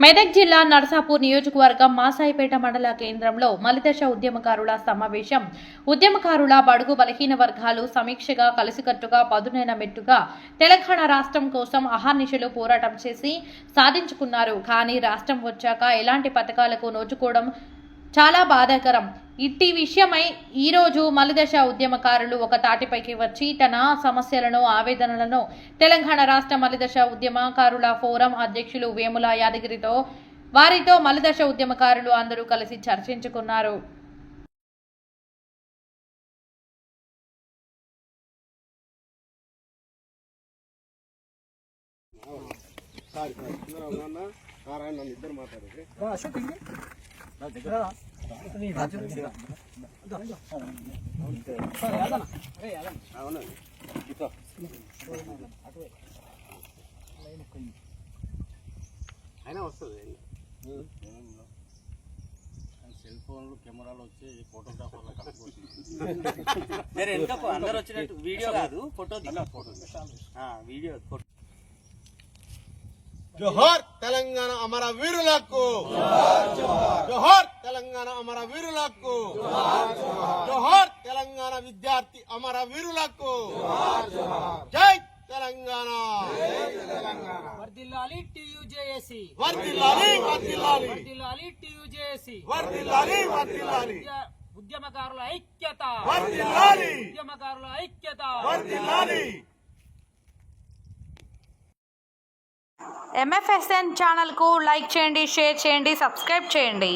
మెదక్ జిల్లా నర్సాపూర్ నియోజకవర్గం మాసాయిపేట మండల కేంద్రంలో మలిదశ ఉద్యమకారుల సమావేశం. ఉద్యమకారుల బడుగు బలహీన వర్గాలు సమీక్షగా కలిసికట్టుగా పదునైన మెట్టుగా తెలంగాణ రాష్ట్రం కోసం అహర్నిశలు పోరాటం చేసి సాధించుకున్నారు. కానీ రాష్ట్రం వచ్చాక ఎలాంటి పథకాలకు నోచుకోవడం చాలా బాధాకరం. ఇట్టి విషయమై ఈరోజు మలిదశ ఉద్యమకారులు ఒక తాటిపైకి వచ్చి తన సమస్యలను ఆవేదనలను తెలంగాణ రాష్ట్ర మలిదశ ఉద్యమకారుల ఫోరం అధ్యక్షులు వేముల యాదగిరితో వారితో మలిదశ ఉద్యమకారులు అందరూ కలిసి చర్చించుకున్నారు. అయినా వస్తుంది సెల్ ఫోన్లు కెమెరాలు వచ్చి ఫోటోగ్రాఫర్లు అందరు వచ్చినట్టు వీడియో కాదు ఫోటో వీడియో జోహార్ తెలంగాణ అమర వీరులకు, జోహార్ తెలంగాణ అమర వీరులకు, జోహార్ తెలంగాణ విద్యార్థి అమర వీరులకు, జై తెలంగాణ. వర్ధిల్లాలి టీయూజేఏసీ, వర్ధిల్లాలి వర్ధిల్లాలి వర్ధిల్లాలి టీయూజేఏసీ, వర్ధిల్లాలి వర్ధిల్లాలి ఉద్యమకారుల ఐక్యత, వర్ధిల్లాలి ఉద్యమకారుల ఐక్యత, వర్ధిల్లాలి. MFSN ఛానల్కు లైక్ చేయండి, షేర్ చేయండి, సబ్స్క్రైబ్ చేయండి.